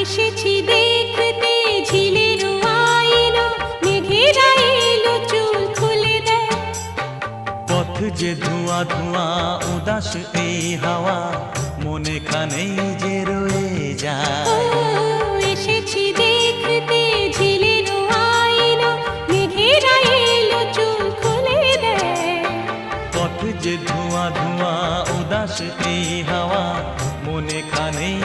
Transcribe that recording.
এসেছি দেখতে ঝিলের আইলো, মেঘেরা এলো চুল খুলে দেয়। পথ যে ধোঁয়া ধোঁয়া উদাস এই হাওয়া, মনে খানেই যে রয়ে যায়। এসেছি দেখতে ঝিলের আইলো, মেঘেরা এলো চুল খুলে দেয়। পথ যে ধোঁয়া ধোঁয়া উদাস এই হাওয়া, মনে খানেই